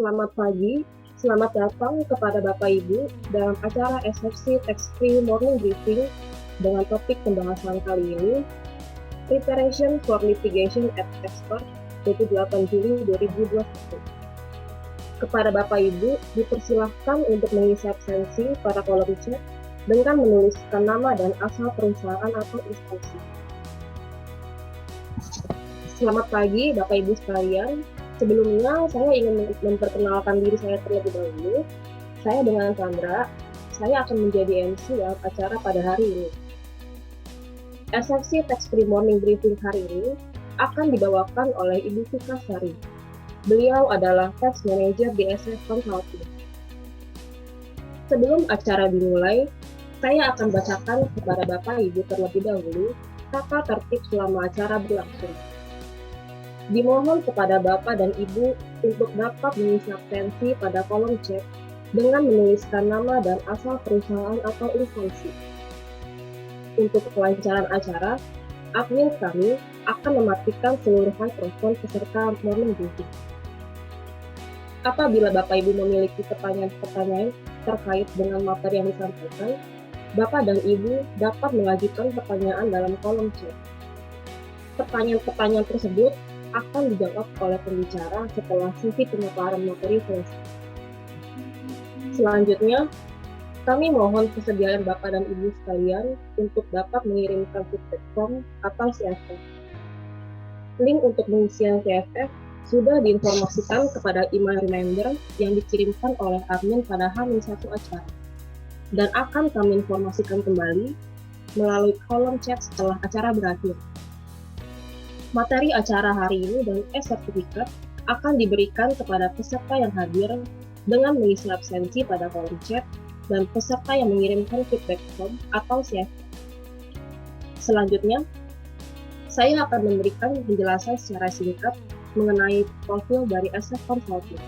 Selamat pagi, selamat datang kepada Bapak Ibu dalam acara SFC Tax Free Morning Briefing dengan topik pembahasan kali ini, Preparation for Litigation at Expert 28 Juli 2021. Kepada Bapak Ibu, dipersilahkan untuk mengisi absensi pada kolom chat dengan menuliskan nama dan asal perusahaan atau instansi. Selamat pagi Bapak Ibu sekalian. Sebelumnya, saya ingin memperkenalkan diri saya terlebih dahulu. Saya dengan Sandra, saya akan menjadi MC dalam acara pada hari ini. SFC Tax Free Morning Briefing hari ini akan dibawakan oleh Ibu Fika Sari. Beliau adalah Tax Manager di SF Consulting. Sebelum acara dimulai, saya akan bacakan kepada Bapak Ibu terlebih dahulu tata tertib selama acara berlangsung. Dimohon kepada Bapak dan Ibu untuk dapat mengisi absensi pada kolom chat dengan menuliskan nama dan asal perusahaan atau instansi. Untuk kelancaran acara, admin kami akan mematikan seluruh mikrofon peserta morning briefing. Apabila Bapak Ibu memiliki pertanyaan-pertanyaan terkait dengan materi yang disampaikan, Bapak dan Ibu dapat mengajukan pertanyaan dalam kolom chat. Pertanyaan-pertanyaan tersebut akan dijawab oleh pembicara setelah sesi pemaparan materi selesai. Selanjutnya, kami mohon kesediaan Bapak dan Ibu sekalian untuk dapat mengirimkan feedback form atau CFF. Link untuk pengisian CFF sudah diinformasikan kepada email reminder yang dikirimkan oleh admin pada H-1 acara, dan akan kami informasikan kembali melalui kolom chat setelah acara berakhir. Materi acara hari ini dan e-sertifikat akan diberikan kepada peserta yang hadir dengan mengisi absensi pada kolom chat dan peserta yang mengirimkan feedback form atau CFF. Selanjutnya, saya akan memberikan penjelasan secara singkat mengenai profil dari SF Consulting.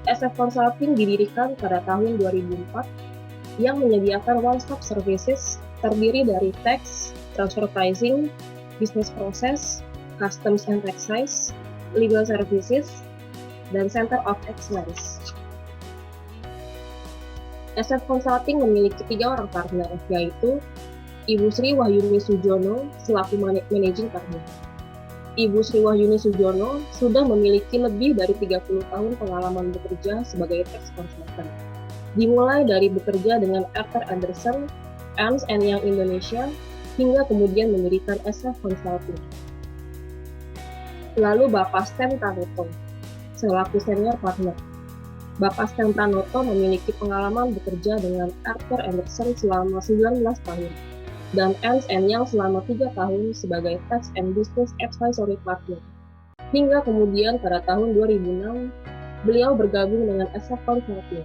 SF Consulting didirikan pada tahun 2004 yang menyediakan one-stop services terdiri dari tax, transfer pricing, business process, customs and excise, legal services, dan center of excellence. SF Consulting memiliki 3 orang partner, yaitu Ibu Sri Wahyuni Sujono selaku Managing Partner. Ibu Sri Wahyuni Sujono sudah memiliki lebih dari 30 tahun pengalaman bekerja sebagai tax consultant. Dimulai dari bekerja dengan Arthur Andersen, Ernst & Young Indonesia, hingga kemudian mendirikan SF Consulting. Lalu Bapak Sten Pranoto, selaku senior partner. Bapak Sten Pranoto memiliki pengalaman bekerja dengan Arthur Andersen selama 19 tahun, dan Ernst & Young selama 3 tahun sebagai Tax and Business Advisory Partner. Hingga kemudian pada tahun 2006, beliau bergabung dengan SF Consulting.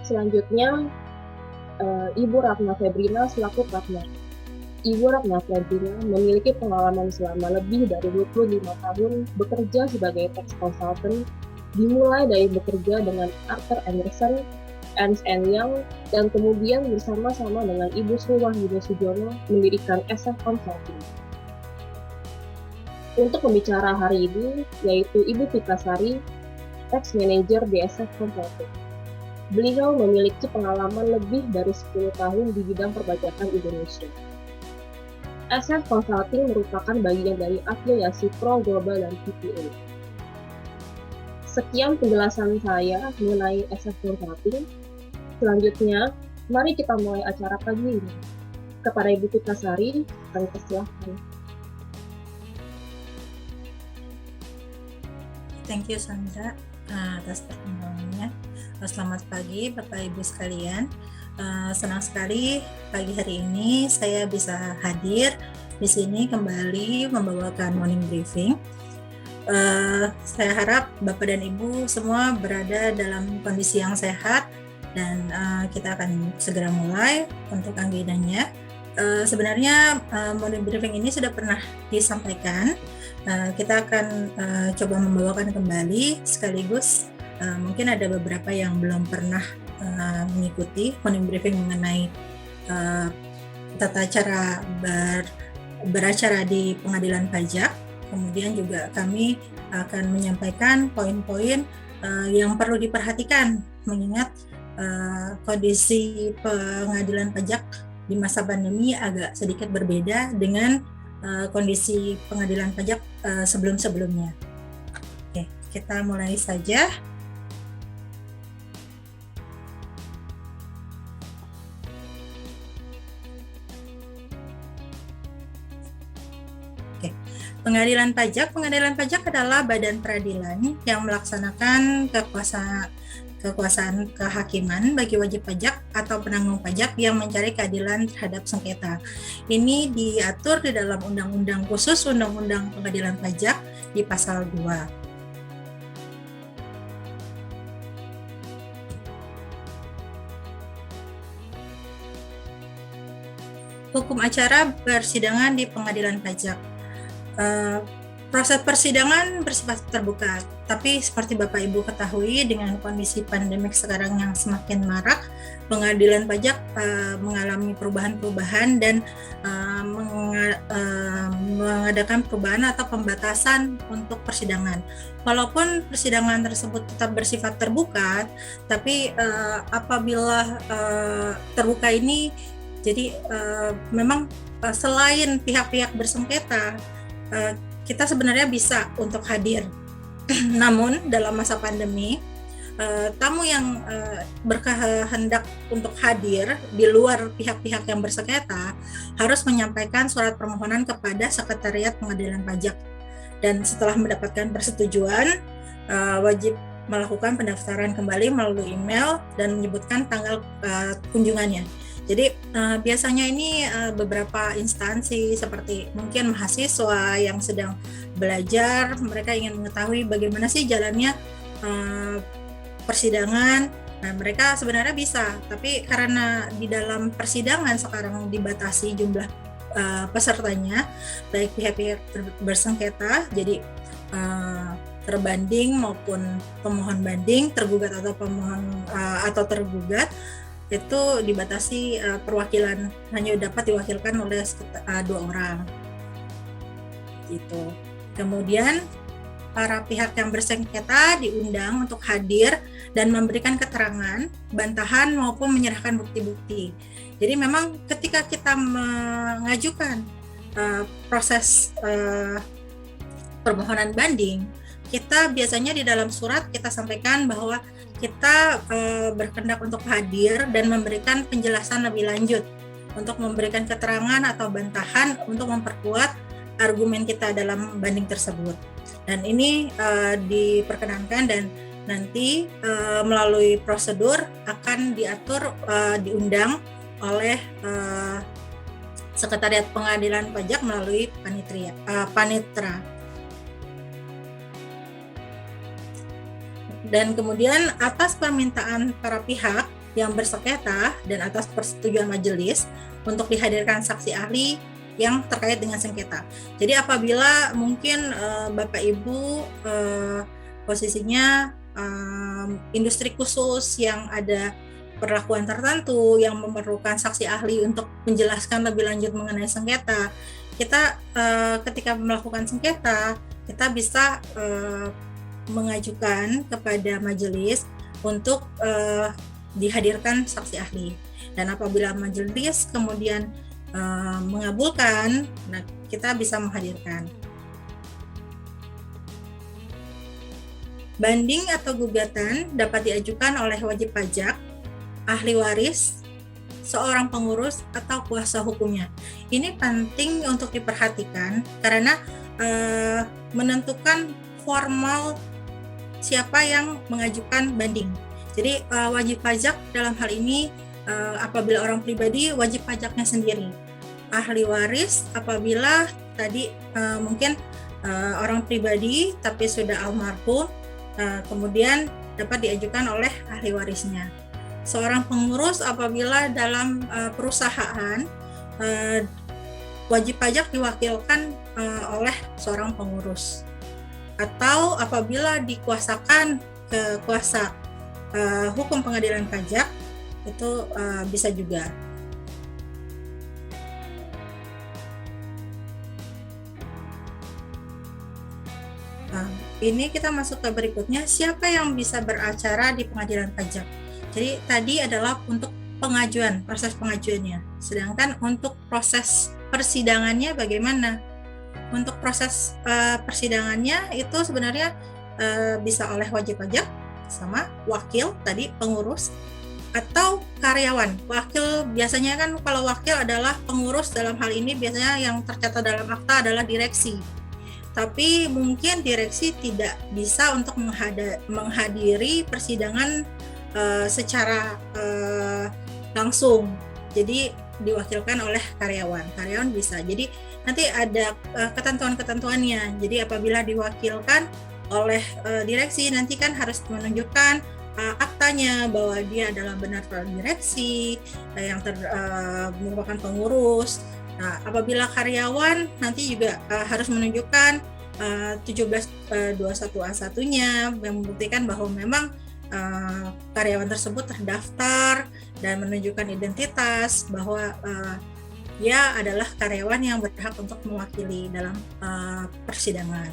Selanjutnya, Ibu Ratna Febrina selaku partner. Ibu Ratna Febrina memiliki pengalaman selama lebih dari 25 tahun bekerja sebagai tax consultant, dimulai dari bekerja dengan Arthur Andersen, Ernst & Young, dan kemudian bersama-sama dengan Ibu Sri Wahyuni Sujono mendirikan SF Consulting. Untuk pembicara hari ini, yaitu Ibu Fika Sari, Tax Manager di SF Consulting. Beliau memiliki pengalaman lebih dari 10 tahun di bidang perpajakan Indonesia. SF Consulting merupakan bagian dari afiliasi Pro Global dan TPA. Sekian penjelasan saya mengenai SF Consulting. Selanjutnya, mari kita mulai acara pagi ini. Kepada Ibu Fika Sari, kami persilahkan. Thank you Sandra atas perkenalnya. Selamat pagi Bapak Ibu sekalian. Senang sekali pagi hari ini saya bisa hadir di sini kembali membawakan morning briefing. Saya harap Bapak dan Ibu semua berada dalam kondisi yang sehat dan kita akan segera mulai untuk agendanya. Sebenarnya morning briefing ini sudah pernah disampaikan. Kita akan coba membawakan kembali sekaligus. Mungkin ada beberapa yang belum pernah mengikuti morning briefing mengenai tata cara beracara di pengadilan pajak. Kemudian juga kami akan menyampaikan poin-poin yang perlu diperhatikan mengingat kondisi pengadilan pajak di masa pandemi agak sedikit berbeda dengan kondisi pengadilan pajak sebelum-sebelumnya. Oke, kita mulai saja. Pengadilan pajak adalah badan peradilan yang melaksanakan kekuasaan kehakiman bagi wajib pajak atau penanggung pajak yang mencari keadilan terhadap sengketa. Ini diatur di dalam Undang-Undang Khusus Undang-Undang Pengadilan Pajak di pasal 2. Hukum acara persidangan di pengadilan pajak. Proses persidangan bersifat terbuka, tapi seperti Bapak Ibu ketahui dengan kondisi pandemik sekarang yang semakin marak, pengadilan pajak mengalami perubahan-perubahan dan mengadakan perubahan atau pembatasan untuk persidangan. Walaupun persidangan tersebut tetap bersifat terbuka, tapi apabila terbuka ini, jadi memang selain pihak-pihak bersengketa, kita sebenarnya bisa untuk hadir. Namun dalam masa pandemi, tamu yang berkehendak untuk hadir di luar pihak-pihak yang bersengketa harus menyampaikan surat permohonan kepada Sekretariat Pengadilan Pajak. Dan setelah mendapatkan persetujuan, wajib melakukan pendaftaran kembali melalui email dan menyebutkan tanggal kunjungannya. Jadi biasanya ini beberapa instansi seperti mungkin mahasiswa yang sedang belajar, mereka ingin mengetahui bagaimana sih jalannya persidangan. Nah, mereka sebenarnya bisa, tapi karena di dalam persidangan sekarang dibatasi jumlah pesertanya, baik pihak-pihak bersengketa, jadi terbanding maupun pemohon banding, tergugat atau pemohon atau tergugat, itu dibatasi perwakilan hanya dapat diwakilkan oleh 2 orang gitu. Kemudian para pihak yang bersengketa diundang untuk hadir dan memberikan keterangan, bantahan maupun menyerahkan bukti-bukti. Jadi memang ketika kita mengajukan proses permohonan banding, kita biasanya di dalam surat kita sampaikan bahwa kita berkehendak untuk hadir dan memberikan penjelasan lebih lanjut untuk memberikan keterangan atau bantahan untuk memperkuat argumen kita dalam banding tersebut. Dan ini diperkenankan dan nanti melalui prosedur akan diatur diundang oleh Sekretariat Pengadilan Pajak melalui panitra. Dan kemudian atas permintaan para pihak yang bersengketa dan atas persetujuan majelis untuk dihadirkan saksi ahli yang terkait dengan sengketa. Jadi apabila mungkin Bapak Ibu posisinya industri khusus yang ada perlakuan tertentu yang memerlukan saksi ahli untuk menjelaskan lebih lanjut mengenai sengketa, kita ketika melakukan sengketa kita bisa mengajukan kepada majelis untuk dihadirkan saksi ahli. Dan apabila majelis kemudian mengabulkan, nah kita bisa menghadirkan. Banding atau gugatan dapat diajukan oleh wajib pajak, ahli waris, seorang pengurus atau kuasa hukumnya. Ini penting untuk diperhatikan karena menentukan formal siapa yang mengajukan banding. Jadi wajib pajak dalam hal ini apabila orang pribadi wajib pajaknya sendiri. Ahli waris apabila tadi mungkin orang pribadi tapi sudah almarhum, kemudian dapat diajukan oleh ahli warisnya. Seorang pengurus apabila dalam perusahaan wajib pajak diwakilkan oleh seorang pengurus. Atau apabila dikuasakan ke kuasa hukum pengadilan pajak, itu bisa juga. ini kita masuk ke berikutnya, siapa yang bisa beracara di pengadilan pajak. Jadi tadi adalah untuk pengajuan, proses pengajuannya. Sedangkan untuk proses persidangannya bagaimana? Untuk proses persidangannya itu sebenarnya bisa oleh wajib pajak sama wakil tadi pengurus atau karyawan. Wakil biasanya kan kalau wakil adalah pengurus, dalam hal ini biasanya yang tercatat dalam akta adalah direksi. Tapi mungkin direksi tidak bisa untuk menghadiri persidangan secara langsung. Jadi diwakilkan oleh karyawan. Karyawan bisa. Jadi nanti ada ketentuan-ketentuannya. Jadi apabila diwakilkan oleh direksi, nanti kan harus menunjukkan aktanya bahwa dia adalah benar direksi yang merupakan pengurus. Nah, apabila karyawan nanti juga harus menunjukkan 1721A1-nya yang membuktikan bahwa memang karyawan tersebut terdaftar dan menunjukkan identitas bahwa dia adalah karyawan yang berhak untuk mewakili dalam persidangan.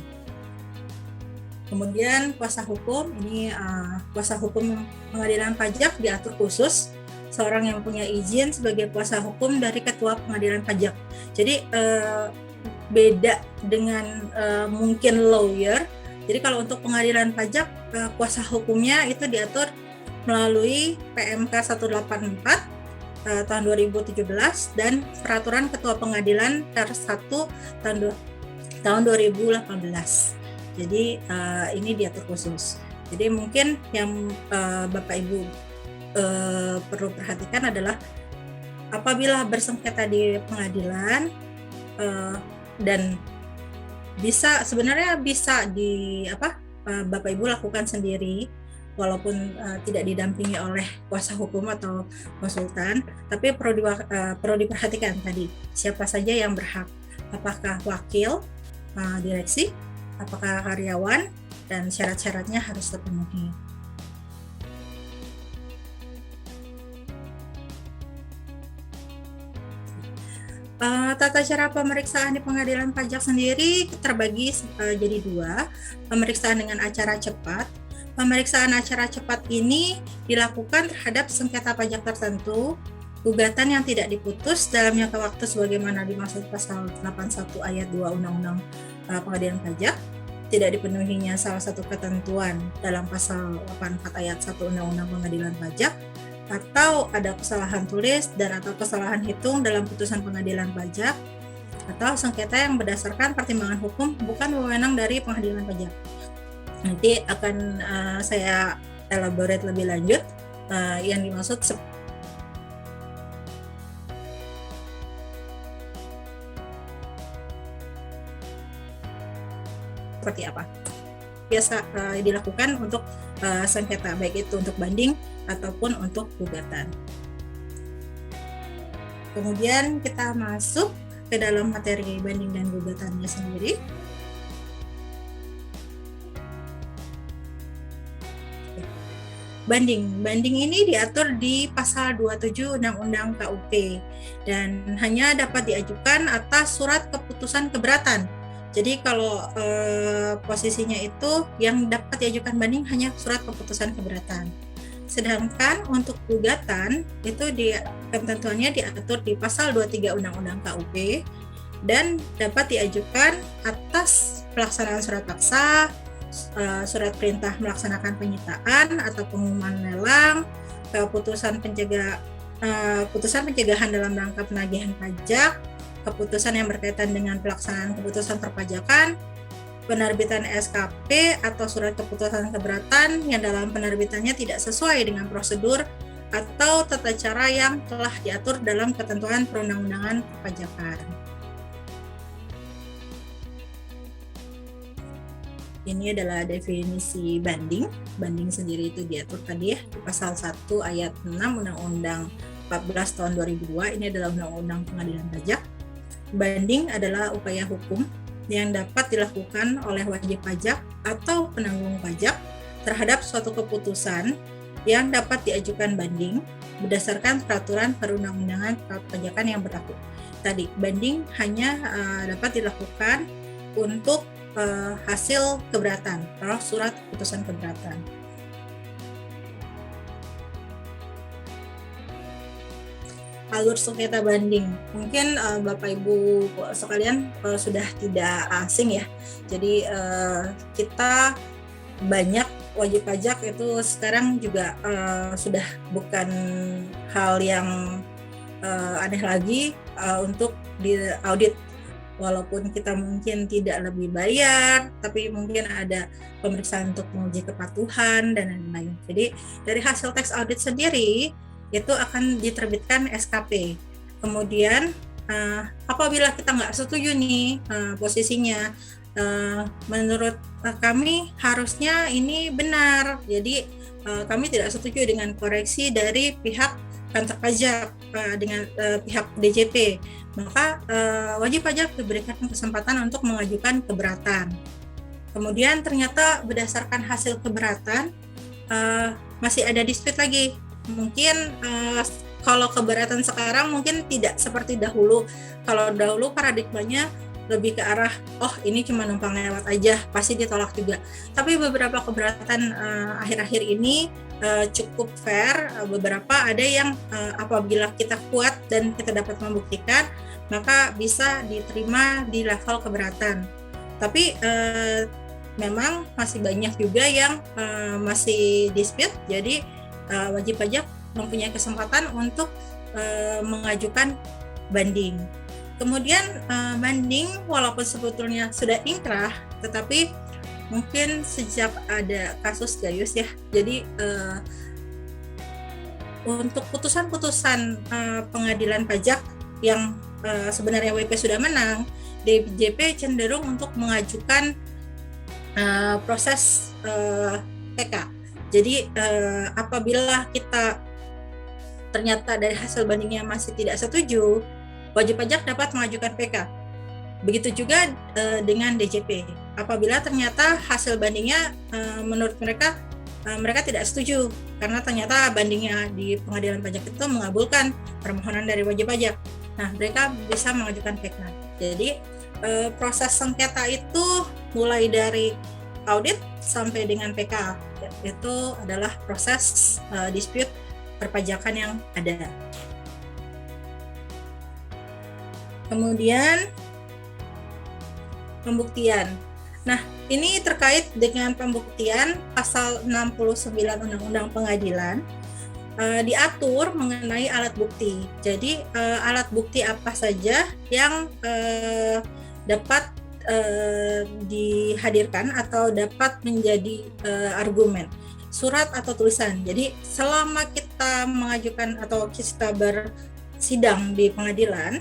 Kemudian kuasa hukum, ini kuasa hukum pengadilan pajak diatur khusus seorang yang punya izin sebagai kuasa hukum dari ketua pengadilan pajak. Jadi beda dengan mungkin lawyer. Jadi kalau untuk pengadilan pajak kuasa hukumnya itu diatur melalui PMK 184 tahun 2017 dan peraturan ketua pengadilan R1 tahun 2018. Jadi ini diatur khusus. Jadi mungkin yang Bapak Ibu perlu perhatikan adalah apabila bersengketa di pengadilan dan sebenarnya bisa Bapak Ibu lakukan sendiri walaupun tidak didampingi oleh kuasa hukum atau konsultan, tapi perlu diperhatikan tadi siapa saja yang berhak, apakah wakil direksi, apakah karyawan, dan syarat-syaratnya harus terpenuhi. Tata cara pemeriksaan di pengadilan pajak sendiri terbagi jadi dua, pemeriksaan dengan acara cepat. Pemeriksaan acara cepat ini dilakukan terhadap sengketa pajak tertentu, gugatan yang tidak diputus dalam jangka waktu sebagaimana dimaksud pasal 81 ayat 2 Undang-Undang Pengadilan Pajak, tidak dipenuhinya salah satu ketentuan dalam pasal 84 ayat 1 Undang-Undang Pengadilan Pajak, atau ada kesalahan tulis dan atau kesalahan hitung dalam putusan pengadilan pajak, atau sengketa yang berdasarkan pertimbangan hukum bukan wewenang dari pengadilan pajak. Nanti akan saya elaborate lebih lanjut yang dimaksud seperti apa. Biasa dilakukan untuk sengketa, baik itu untuk banding ataupun untuk gugatan. Kemudian kita masuk ke dalam materi banding dan gugatannya sendiri. Banding ini diatur di pasal 27 Undang-Undang KUP dan hanya dapat diajukan atas surat keputusan keberatan. Jadi kalau posisinya itu yang dapat diajukan banding hanya surat keputusan keberatan. Sedangkan untuk gugatan itu ketentuannya diatur di pasal 23 Undang-Undang KUP dan dapat diajukan atas pelaksanaan surat paksa, surat perintah melaksanakan penyitaan atau pengumuman lelang, putusan pencegahan dalam rangka penagihan pajak, keputusan yang berkaitan dengan pelaksanaan keputusan perpajakan, penerbitan SKP atau surat keputusan keberatan yang dalam penerbitannya tidak sesuai dengan prosedur atau tata cara yang telah diatur dalam ketentuan perundang-undangan perpajakan. Ini adalah definisi banding. Banding sendiri itu diatur tadi ya di pasal 1 ayat 6 Undang-Undang 14 tahun 2002. Ini adalah Undang-Undang Pengadilan Pajak. Banding adalah upaya hukum yang dapat dilakukan oleh wajib pajak atau penanggung pajak terhadap suatu keputusan yang dapat diajukan banding berdasarkan peraturan perundang-undangan perpajakan yang berlaku. Tadi banding hanya dapat dilakukan untuk hasil keberatan atau surat putusan keberatan. Alur sengketa banding, mungkin Bapak Ibu sekalian sudah tidak asing ya. Jadi kita banyak wajib pajak itu sekarang juga sudah bukan hal yang aneh lagi untuk diaudit. Walaupun kita mungkin tidak lebih bayar, tapi mungkin ada pemeriksaan untuk menguji kepatuhan dan lain-lain. Jadi dari hasil tax audit sendiri itu akan diterbitkan SKP. Kemudian apabila kita nggak setuju nih posisinya, menurut kami harusnya ini benar. Jadi kami tidak setuju dengan koreksi dari pihak kantor pajak dengan pihak DJP. Maka wajib pajak diberikan kesempatan untuk mengajukan keberatan. Kemudian ternyata berdasarkan hasil keberatan masih ada dispute lagi. Mungkin kalau keberatan sekarang mungkin tidak seperti dahulu. Kalau dahulu paradigmanya lebih ke arah, oh ini cuma numpang lewat aja, pasti ditolak juga. Tapi beberapa keberatan akhir-akhir ini cukup fair. Beberapa ada yang apabila kita kuat dan kita dapat membuktikan, maka bisa diterima di level keberatan. Tapi memang masih banyak juga yang masih dispute. Jadi wajib pajak mempunyai kesempatan untuk mengajukan banding. Kemudian banding walaupun sebetulnya sudah inkrah, tetapi mungkin sejak ada kasus Gayus ya, jadi untuk putusan-putusan pengadilan pajak yang sebenarnya WP sudah menang, DJP cenderung untuk mengajukan proses PK. Jadi apabila kita ternyata dari hasil bandingnya masih tidak setuju, wajib pajak dapat mengajukan PK. Begitu juga dengan DJP. Apabila ternyata hasil bandingnya menurut mereka tidak setuju karena ternyata bandingnya di pengadilan pajak itu mengabulkan permohonan dari wajib pajak. Nah, mereka bisa mengajukan PK. Jadi proses sengketa itu mulai dari audit sampai dengan PK. Itu adalah proses dispute perpajakan yang ada. Kemudian pembuktian. Nah, ini terkait dengan pembuktian pasal 69 Undang-Undang Pengadilan diatur mengenai alat bukti. Jadi alat bukti apa saja yang dapat dihadirkan atau dapat menjadi argumen, surat atau tulisan. Jadi selama kita mengajukan atau kita bersidang di pengadilan,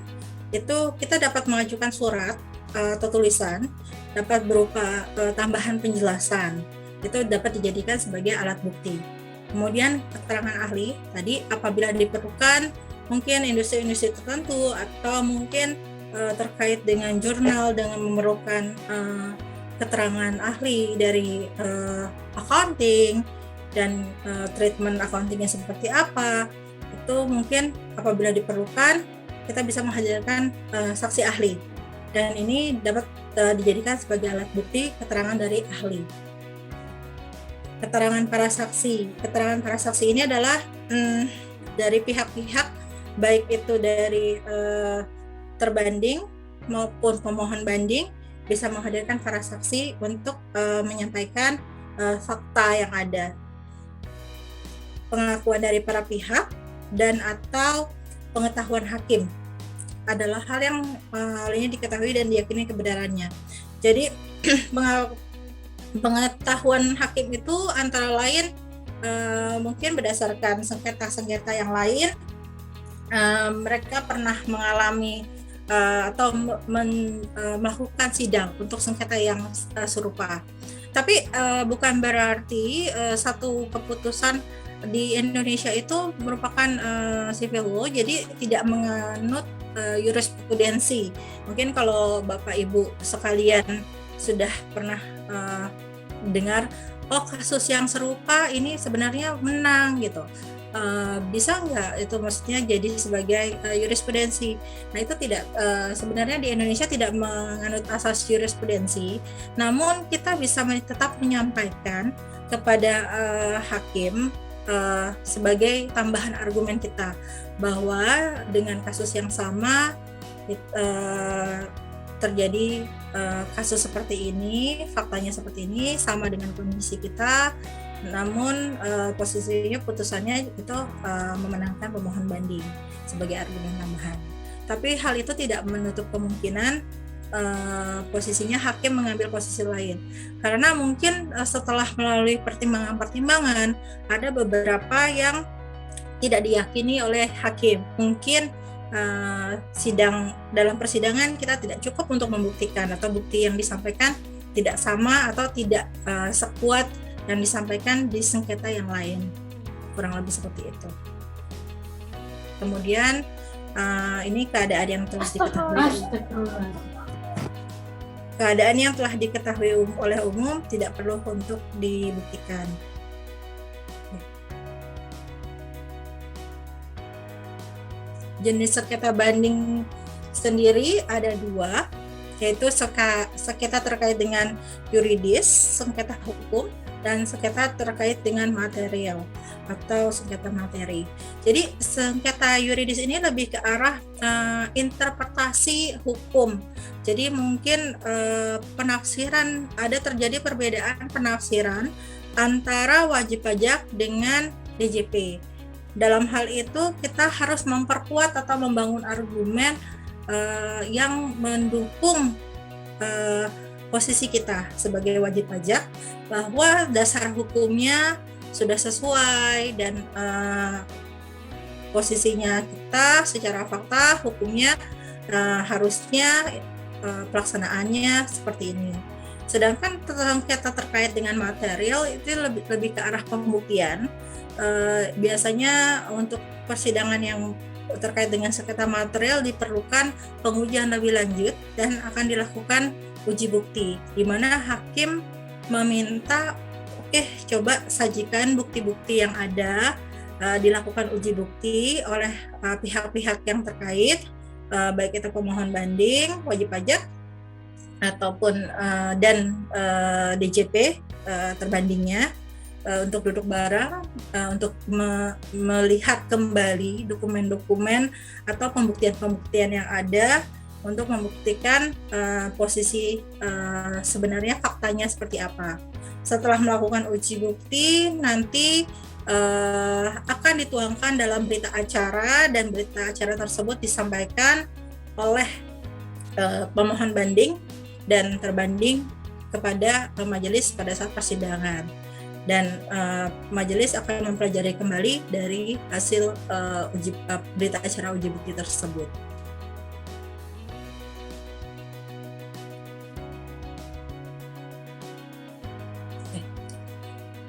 itu kita dapat mengajukan surat atau tulisan, dapat berupa tambahan penjelasan. Itu dapat dijadikan sebagai alat bukti. Kemudian keterangan ahli tadi apabila diperlukan mungkin industri-industri tertentu atau mungkin terkait dengan jurnal dengan memerlukan keterangan ahli dari accounting dan treatment accountingnya seperti apa, itu mungkin apabila diperlukan kita bisa menghadirkan saksi ahli dan ini dapat dijadikan sebagai alat bukti keterangan dari ahli. Keterangan para saksi ini adalah dari pihak-pihak baik itu dari terbanding maupun pemohon banding bisa menghadirkan para saksi untuk menyampaikan fakta yang ada, pengakuan dari para pihak dan atau pengetahuan hakim adalah hal yang lainnya diketahui dan diyakini kebenarannya. Jadi pengetahuan hakim itu antara lain mungkin berdasarkan sengketa-sengketa yang lain, mereka pernah mengalami atau melakukan sidang untuk sengketa yang serupa. Tapi bukan berarti satu keputusan di Indonesia itu merupakan civil law, jadi tidak menganut jurisprudensi. Mungkin kalau Bapak Ibu sekalian sudah pernah dengar oh kasus yang serupa ini sebenarnya menang gitu. Bisa nggak itu maksudnya jadi sebagai jurisprudensi. Nah itu tidak, sebenarnya di Indonesia tidak menganut asas jurisprudensi, namun kita bisa tetap menyampaikan kepada hakim sebagai tambahan argumen kita bahwa dengan kasus yang sama terjadi kasus seperti ini, faktanya seperti ini, sama dengan kondisi kita, namun posisinya putusannya itu memenangkan pemohon banding sebagai argumen tambahan. Tapi hal itu tidak menutup kemungkinan posisinya hakim mengambil posisi lain, karena mungkin setelah melalui pertimbangan-pertimbangan ada beberapa yang tidak diyakini oleh hakim. Mungkin dalam persidangan kita tidak cukup untuk membuktikan, atau bukti yang disampaikan tidak sama atau tidak sekuat yang disampaikan di sengketa yang lain, kurang lebih seperti itu. Kemudian ini keadaan yang telah diketahui oleh umum tidak perlu untuk dibuktikan. Jenis sengketa banding sendiri ada dua, yaitu sengketa terkait dengan yuridis, sengketa hukum, dan sengketa terkait dengan material atau sengketa materi. Jadi sengketa yuridis ini lebih ke arah interpretasi hukum. Jadi mungkin penafsiran, ada terjadi perbedaan penafsiran antara wajib pajak dengan DJP. Dalam hal itu kita harus memperkuat atau membangun argumen yang mendukung posisi kita sebagai wajib pajak, bahwa dasar hukumnya sudah sesuai dan posisinya kita secara fakta hukumnya harusnya pelaksanaannya seperti ini. Sedangkan sengketa terkait dengan material itu lebih ke arah pembuktian. Biasanya untuk persidangan yang terkait dengan sengketa material diperlukan pengujian lebih lanjut dan akan dilakukan uji bukti, di mana hakim meminta, coba sajikan bukti-bukti yang ada, dilakukan uji bukti oleh pihak-pihak yang terkait, baik itu pemohon banding, wajib pajak, ataupun dan DJP terbandingnya, untuk duduk bareng, untuk melihat kembali dokumen-dokumen atau pembuktian-pembuktian yang ada untuk membuktikan posisi sebenarnya faktanya seperti apa. Setelah melakukan uji bukti, nanti akan dituangkan dalam berita acara, dan berita acara tersebut disampaikan oleh pemohon banding dan terbanding kepada majelis pada saat persidangan. Dan majelis akan mempelajari kembali dari hasil berita acara uji bukti tersebut.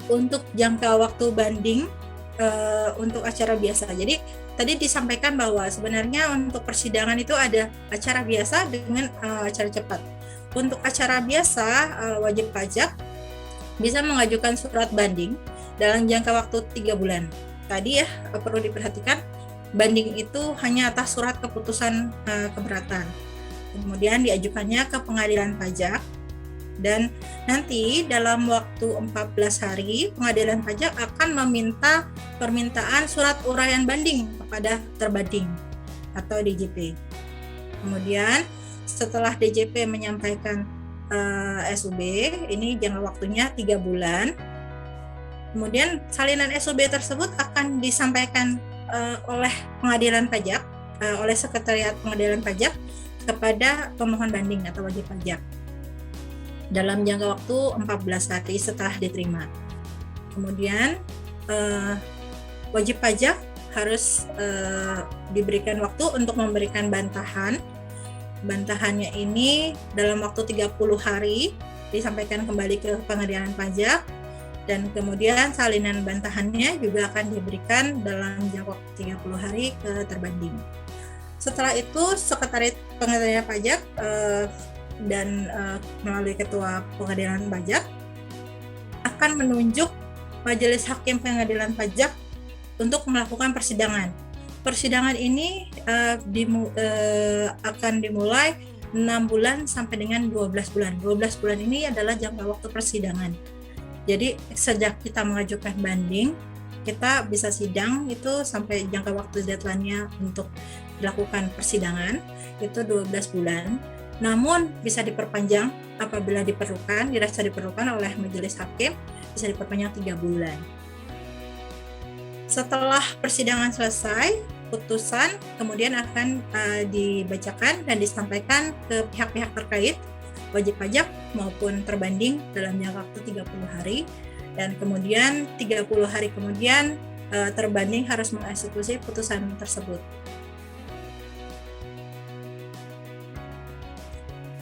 Untuk jangka waktu banding untuk acara biasa, jadi tadi disampaikan bahwa sebenarnya untuk persidangan itu ada acara biasa dengan acara cepat. Untuk acara biasa, wajib pajak bisa mengajukan surat banding dalam jangka waktu 3 bulan. Tadi ya, perlu diperhatikan, banding itu hanya atas surat keputusan keberatan. Kemudian diajukannya ke pengadilan pajak, dan nanti dalam waktu 14 hari pengadilan pajak akan meminta permintaan surat uraian banding kepada terbanding atau DJP. Kemudian setelah DJP menyampaikan SUB, ini jangka waktunya 3 bulan. Kemudian salinan SUB tersebut akan disampaikan oleh pengadilan pajak, oleh sekretariat pengadilan pajak kepada pemohon banding atau wajib pajak dalam jangka waktu 14 hari setelah diterima. Kemudian wajib pajak harus diberikan waktu untuk memberikan bantahan. Bantahannya ini dalam waktu 30 hari disampaikan kembali ke pengadilan pajak, dan kemudian salinan bantahannya juga akan diberikan dalam jangka waktu 30 hari ke terbanding. Setelah itu sekretariat pengadilan pajak dan melalui ketua pengadilan pajak akan menunjuk Majelis Hakim Pengadilan Pajak untuk melakukan persidangan. Persidangan ini akan dimulai 6 bulan sampai dengan 12 bulan. 12 bulan ini adalah jangka waktu persidangan. Jadi sejak kita mengajukan banding, kita bisa sidang itu sampai jangka waktu deadline-nya untuk dilakukan persidangan itu 12 bulan. Namun bisa diperpanjang apabila dirasa diperlukan oleh majelis hakim, bisa diperpanjang 3 bulan. Setelah persidangan selesai, putusan kemudian akan dibacakan dan disampaikan ke pihak-pihak terkait, wajib pajak maupun terbanding dalam jangka waktu 30 hari, dan kemudian 30 hari kemudian terbanding harus mengeksekusi putusan tersebut.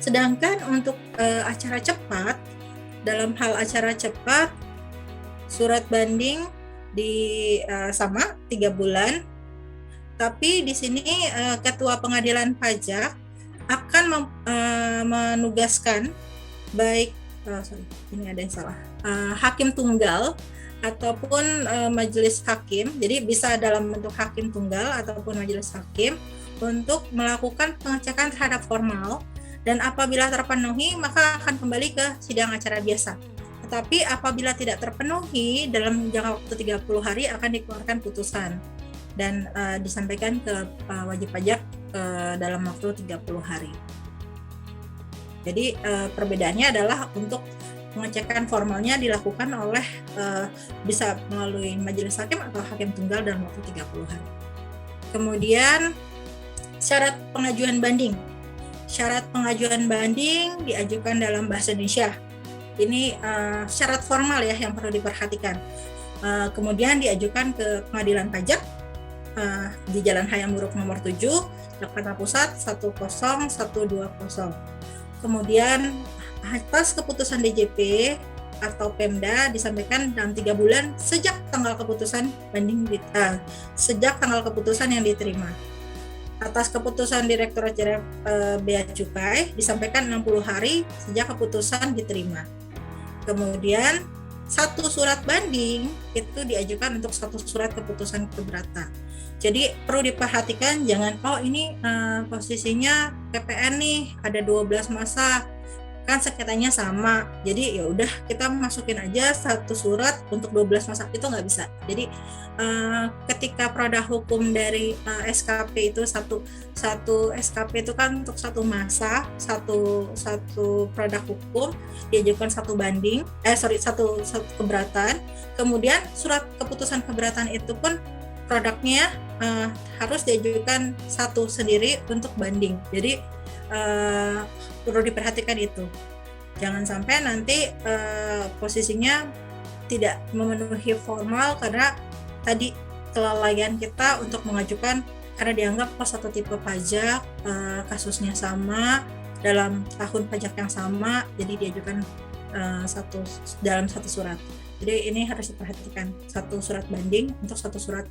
Sedangkan untuk acara cepat, dalam hal acara cepat, surat banding sama 3 bulan. Tapi di sini Ketua Pengadilan Pajak akan menugaskan baik ini ada yang salah, hakim tunggal ataupun majelis hakim. Jadi bisa dalam bentuk hakim tunggal ataupun majelis hakim untuk melakukan pengecekan terhadap formal, dan apabila terpenuhi maka akan kembali ke sidang acara biasa. Tetapi apabila tidak terpenuhi dalam jangka waktu 30 hari akan dikeluarkan putusan dan disampaikan ke wajib pajak dalam waktu 30 hari. Jadi perbedaannya adalah untuk pengecekan formalnya dilakukan oleh bisa melalui majelis hakim atau hakim tunggal dalam waktu 30 hari. Kemudian syarat pengajuan banding. Syarat pengajuan banding diajukan dalam bahasa Indonesia. Ini syarat formal ya yang perlu diperhatikan. Kemudian diajukan ke Pengadilan Pajak di Jalan Hayam Buruk nomor 7, Jakarta Pusat 10120. Kemudian atas keputusan DJP atau Pemda disampaikan dalam 3 bulan sejak tanggal keputusan banding sejak tanggal keputusan yang diterima. Atas keputusan Direktorat Jenderal Bea Cukai disampaikan 60 hari sejak keputusan diterima. Kemudian satu surat banding itu diajukan untuk satu surat keputusan keberatan. Jadi perlu diperhatikan, jangan ini posisinya PPN nih ada 12 masa, kan sengketanya sama, jadi ya udah kita masukin aja satu surat untuk 12 masa, itu nggak bisa. Jadi ketika produk hukum dari SKP itu satu SKP itu kan untuk satu masa, satu produk hukum diajukan satu banding, satu keberatan. Kemudian surat keputusan keberatan itu pun produknya harus diajukan satu sendiri untuk banding. Jadi perlu diperhatikan itu. Jangan sampai nanti posisinya tidak memenuhi formal karena tadi kelalaian kita untuk mengajukan karena dianggap satu tipe pajak, kasusnya sama dalam tahun pajak yang sama, jadi diajukan dalam satu surat. Jadi ini harus diperhatikan, satu surat banding untuk satu surat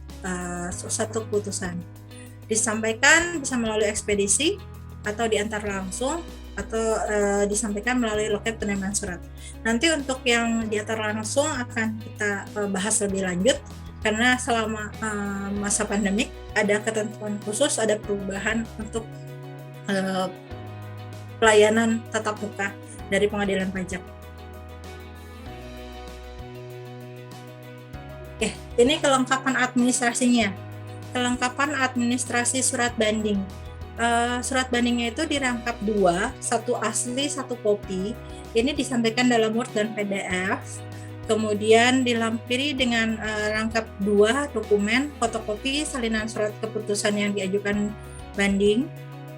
satu keputusan. Disampaikan bisa melalui ekspedisi atau diantar langsung atau disampaikan melalui loket penerimaan surat. Nanti untuk yang diantar langsung akan kita bahas lebih lanjut karena selama masa pandemik ada ketentuan khusus, ada perubahan untuk pelayanan tatap muka dari Pengadilan Pajak. Oke, ini kelengkapan administrasinya. Kelengkapan administrasi surat banding. Surat bandingnya itu dirangkap 2, satu asli, satu kopi. Ini disampaikan dalam Word dan PDF. Kemudian dilampiri dengan rangkap 2 dokumen, fotokopi salinan surat keputusan yang diajukan banding,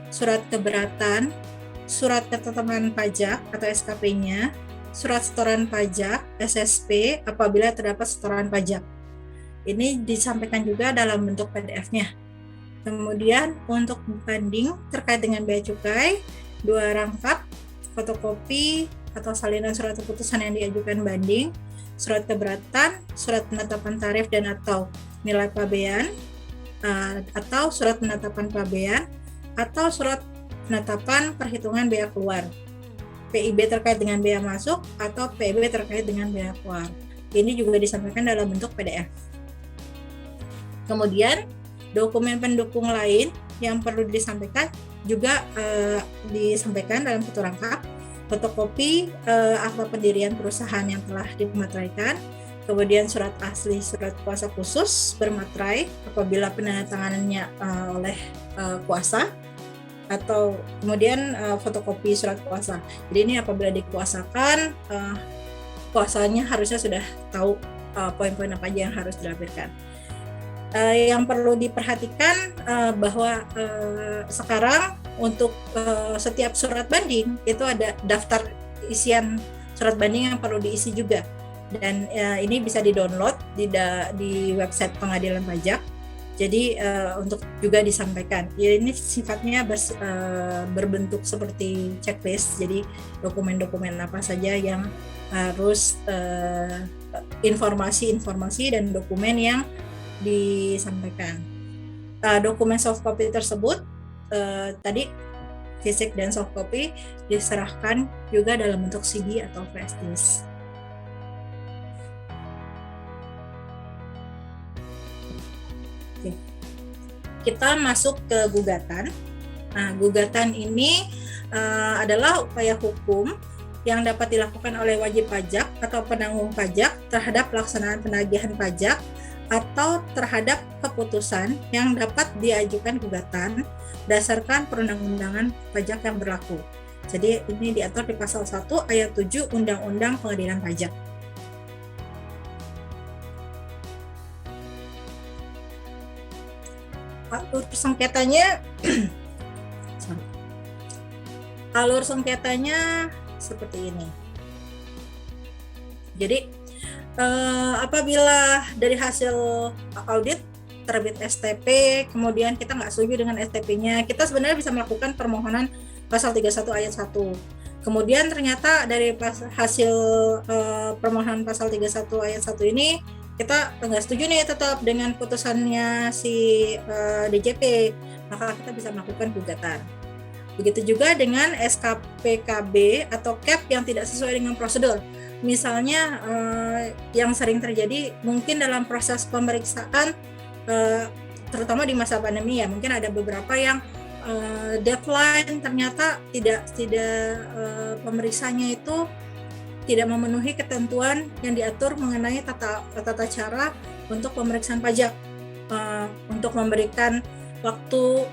surat keberatan, surat ketetapan pajak atau SKP-nya, surat setoran pajak SSP apabila terdapat setoran pajak. Ini disampaikan juga dalam bentuk PDF-nya. Kemudian untuk banding terkait dengan bea cukai, 2 rangkap, fotokopi atau salinan surat keputusan yang diajukan banding, surat keberatan, surat penetapan tarif dan atau nilai pabean, atau surat penetapan pabean, atau surat penetapan perhitungan bea keluar. PIB terkait dengan biaya masuk atau PIB terkait dengan biaya keluar. Ini juga disampaikan dalam bentuk PDF. Kemudian dokumen pendukung lain yang perlu disampaikan juga disampaikan dalam satu rangkap: fotokopi akta pendirian perusahaan yang telah dimateraikan, kemudian surat asli surat kuasa khusus bermaterai apabila penandatanganannya oleh kuasa, atau kemudian fotokopi surat kuasa. Jadi ini apabila dikuasakan, kuasanya harusnya sudah tahu poin-poin apa aja yang harus dilampirkan. Yang perlu diperhatikan bahwa sekarang untuk setiap surat banding itu ada daftar isian surat banding yang perlu diisi juga, dan ini bisa di-download di website pengadilan pajak. Jadi untuk juga disampaikan, ya ini sifatnya berbentuk seperti checklist. Jadi dokumen-dokumen apa saja yang harus informasi dan dokumen yang disampaikan. Dokumen soft copy tersebut tadi fisik dan soft copy diserahkan juga dalam bentuk CD atau flash disk. Kita masuk ke gugatan. Nah, gugatan ini adalah upaya hukum yang dapat dilakukan oleh wajib pajak atau penanggung pajak terhadap pelaksanaan penagihan pajak atau terhadap keputusan yang dapat diajukan gugatan berdasarkan perundang-undangan pajak yang berlaku. Jadi ini diatur di pasal 1 ayat 7 Undang-Undang Pengadilan Pajak. Alur sengketanya seperti ini. Jadi apabila dari hasil audit terbit STP, kemudian kita nggak setuju dengan STP-nya, kita sebenarnya bisa melakukan permohonan pasal 31 ayat 1. Kemudian ternyata dari hasil permohonan pasal 31 ayat 1 ini kita nggak setuju nih tetap dengan putusannya si DJP, maka kita bisa melakukan gugatan. Begitu juga dengan SKPKB atau CAP yang tidak sesuai dengan prosedur. Misalnya yang sering terjadi mungkin dalam proses pemeriksaan, terutama di masa pandemi ya, mungkin ada beberapa yang deadline ternyata tidak pemeriksanya itu tidak memenuhi ketentuan yang diatur mengenai tata cara untuk pemeriksaan pajak, untuk memberikan waktu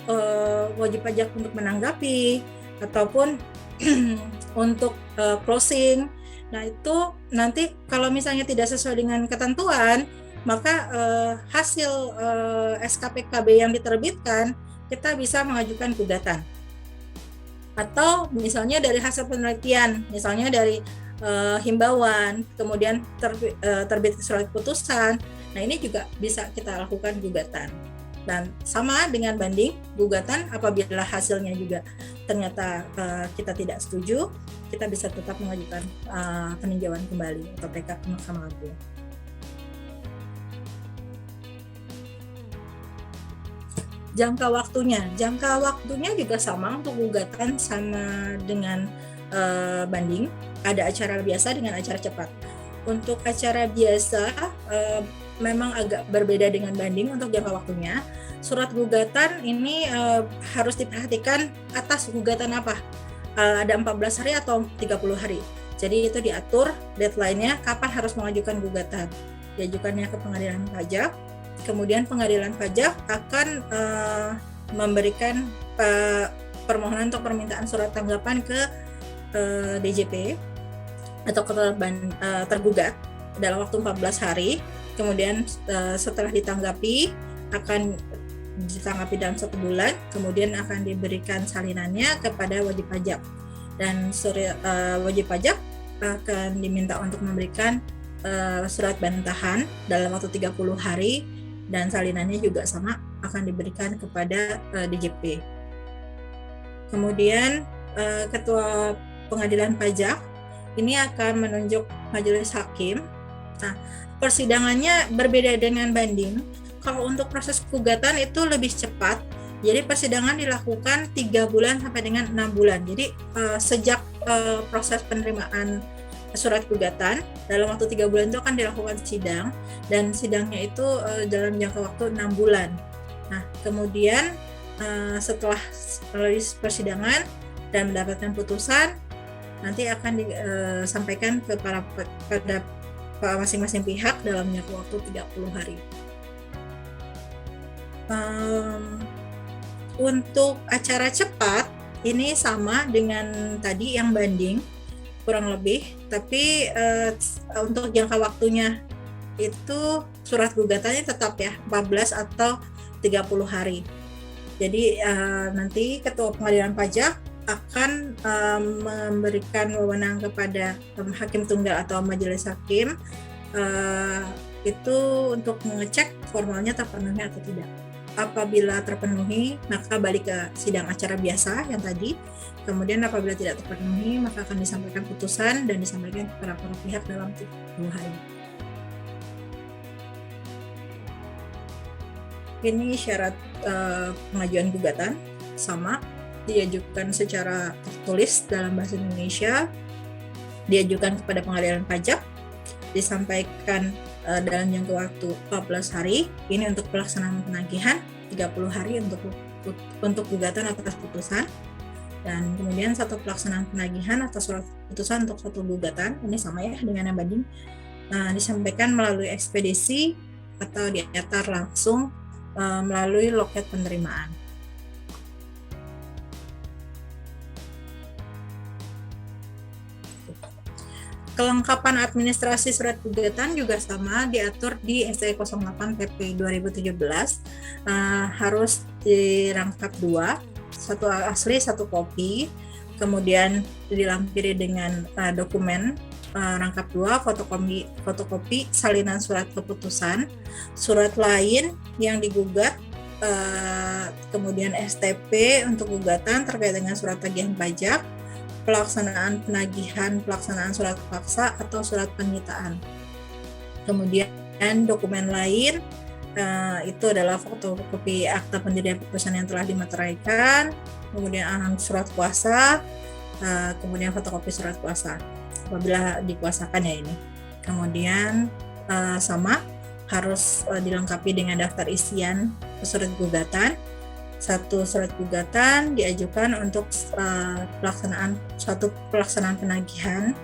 wajib pajak untuk menanggapi ataupun untuk closing. Nah itu nanti kalau misalnya tidak sesuai dengan ketentuan, maka hasil SKPKB yang diterbitkan kita bisa mengajukan gugatan. Atau misalnya dari hasil penelitian, misalnya dari himbauan, kemudian terbit surat putusan. Nah ini juga bisa kita lakukan gugatan. Dan sama dengan banding, gugatan apabila hasilnya juga ternyata kita tidak setuju, kita bisa tetap mengajukan peninjauan kembali atau PK ke Mahkamah Agung. Jangka waktunya juga sama untuk gugatan sama dengan banding. Ada acara biasa dengan acara cepat. Untuk acara biasa memang agak berbeda dengan banding untuk jangka waktunya. Surat gugatan ini harus diperhatikan atas gugatan apa. Ada 14 hari atau 30 hari. Jadi itu diatur deadline-nya kapan harus mengajukan gugatan. Diajukannya ke pengadilan pajak. Kemudian pengadilan pajak akan memberikan permohonan untuk permintaan surat tanggapan ke DJP atau ke tergugat dalam waktu 14 hari. Kemudian setelah ditanggapi akan ditanggapi dalam 1 bulan, kemudian akan diberikan salinannya kepada wajib pajak, dan wajib pajak akan diminta untuk memberikan surat bantahan dalam waktu 30 hari, dan salinannya juga sama akan diberikan kepada DJP. Kemudian ketua pengadilan pajak ini akan menunjuk majelis hakim. Nah, persidangannya berbeda dengan banding. Kalau untuk proses gugatan itu lebih cepat. Jadi persidangan dilakukan 3 bulan sampai dengan 6 bulan. Jadi sejak proses penerimaan surat gugatan dalam waktu 3 bulan itu akan dilakukan sidang, dan sidangnya itu dalam jangka waktu 6 bulan. Nah, kemudian setelah melalui persidangan dan mendapatkan putusan, nanti akan disampaikan pada masing-masing pihak dalam jangka waktu 30 hari. Untuk acara cepat ini sama dengan tadi yang banding kurang lebih, tapi untuk jangka waktunya itu surat gugatannya tetap ya 14 atau 30 hari. Jadi nanti Ketua Pengadilan Pajak akan memberikan wewenang kepada hakim tunggal atau majelis hakim itu untuk mengecek formalnya terpenuhi atau tidak. Apabila terpenuhi, maka balik ke sidang acara biasa yang tadi. Kemudian apabila tidak terpenuhi, maka akan disampaikan putusan dan disampaikan kepada para pihak dalam 30 hari. Ini syarat pengajuan gugatan, sama, diajukan secara tertulis dalam bahasa Indonesia, diajukan kepada pengadilan pajak, disampaikan dalam jangka waktu 14 hari, ini untuk pelaksanaan penagihan, 30 hari untuk gugatan atas putusan, dan kemudian satu pelaksanaan penagihan atas surat putusan untuk satu gugatan, ini sama ya dengan yang banding, disampaikan melalui ekspedisi atau diantar langsung melalui loket penerimaan. Kelengkapan administrasi surat gugatan juga sama, diatur di SE 08 PP 2017, harus dirangkap 2, satu asli, satu kopi, kemudian dilampiri dengan dokumen rangkap 2, fotokopi salinan surat keputusan, surat lain yang digugat, kemudian STP untuk gugatan terkait dengan surat tagihan pajak, pelaksanaan penagihan, pelaksanaan surat paksa atau surat penyitaan. Kemudian dokumen lain itu adalah fotokopi akta pendirian putusan yang telah dimeteraikan, kemudian surat kuasa, kemudian fotokopi surat kuasa apabila dikuasakan ya ini. Kemudian sama harus dilengkapi dengan daftar isian surat gugatan. Satu surat gugatan diajukan untuk pelaksanaan penagihan,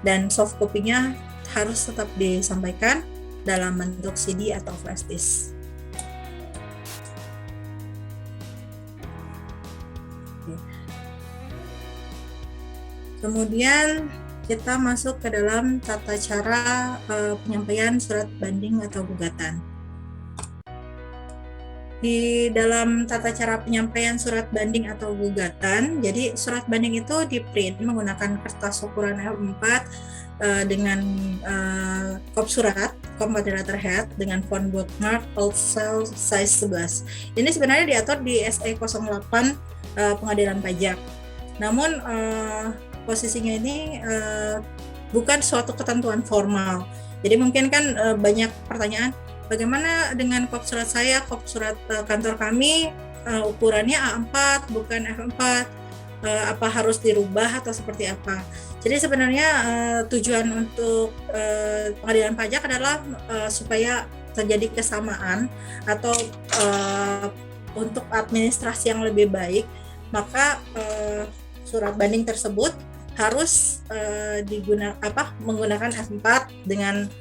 dan soft copy-nya harus tetap disampaikan dalam bentuk CD atau flash disk. Kemudian kita masuk ke dalam tata cara penyampaian surat banding atau gugatan. Di dalam tata cara penyampaian surat banding atau gugatan, jadi surat banding itu di-print menggunakan kertas ukuran A4 dengan kop surat, composite letterhead dengan font bookmark old style size 11. Ini sebenarnya diatur di SE 08 Pengadilan Pajak. Namun posisinya ini bukan suatu ketentuan formal. Jadi mungkin kan banyak pertanyaan, bagaimana dengan kop surat saya, kop surat kantor kami ukurannya A4 bukan F4, apa harus dirubah atau seperti apa? Jadi sebenarnya tujuan untuk pengadilan pajak adalah supaya terjadi kesamaan atau untuk administrasi yang lebih baik, maka surat banding tersebut harus menggunakan F4 dengan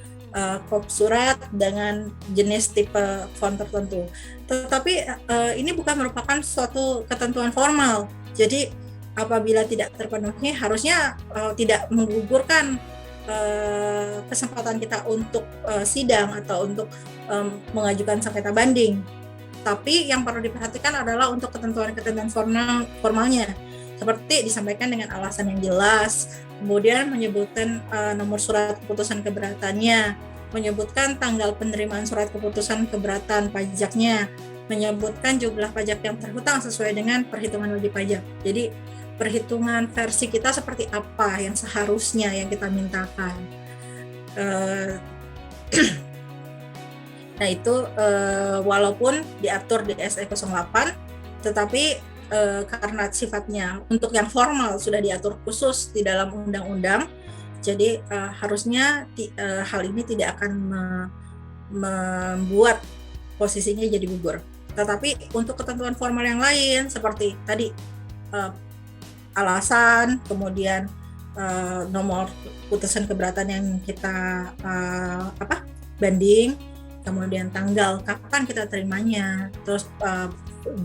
kop surat dengan jenis tipe font tertentu. Tetapi ini bukan merupakan suatu ketentuan formal. Jadi apabila tidak terpenuhi, harusnya tidak menggugurkan kesempatan kita untuk sidang atau untuk mengajukan sengketa banding. Tapi yang perlu diperhatikan adalah untuk ketentuan-ketentuan formalnya, seperti disampaikan dengan alasan yang jelas, kemudian menyebutkan nomor surat keputusan keberatannya, menyebutkan tanggal penerimaan surat keputusan keberatan pajaknya, menyebutkan jumlah pajak yang terhutang sesuai dengan perhitungan wajib pajak. Jadi perhitungan versi kita seperti apa yang seharusnya yang kita mintakan. Nah itu walaupun diatur di SE 08, tetapi karena sifatnya untuk yang formal sudah diatur khusus di dalam undang-undang, jadi harusnya hal ini tidak akan membuat posisinya jadi gugur. Tetapi untuk ketentuan formal yang lain seperti tadi alasan, kemudian nomor putusan keberatan yang kita banding, kemudian tanggal kapan kita terimanya, terus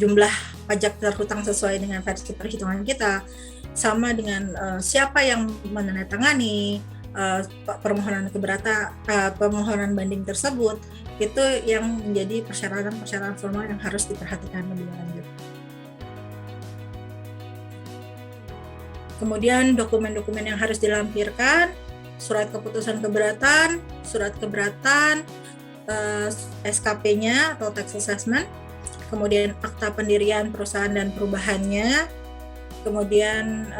jumlah pajak terhutang sesuai dengan versi perhitungan kita, sama dengan siapa yang menandatangani permohonan keberatan, permohonan banding tersebut, itu yang menjadi persyaratan formal yang harus diperhatikan lebih lanjut. Kemudian dokumen-dokumen yang harus dilampirkan, surat keputusan keberatan, surat keberatan, SKP-nya atau tax assessment, kemudian akta pendirian perusahaan dan perubahannya, kemudian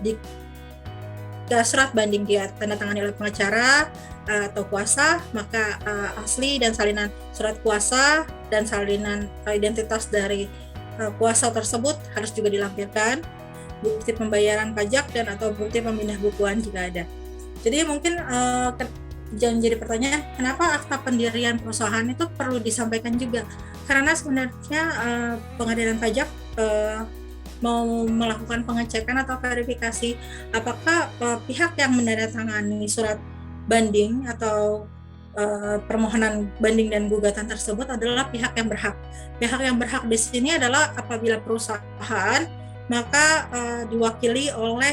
jika surat banding dia tanda tangani oleh pengacara atau kuasa, maka asli dan salinan surat kuasa dan salinan identitas dari kuasa tersebut harus juga dilampirkan, bukti pembayaran pajak dan atau bukti pemindah bukuan jika ada. Jadi mungkin jangan jadi pertanyaan, kenapa akta pendirian perusahaan itu perlu disampaikan juga? Karena sebenarnya pengadilan pajak mau melakukan pengecekan atau verifikasi apakah pihak yang menandatangani surat banding atau permohonan banding dan gugatan tersebut adalah pihak yang berhak. Pihak yang berhak di sini adalah apabila perusahaan maka diwakili oleh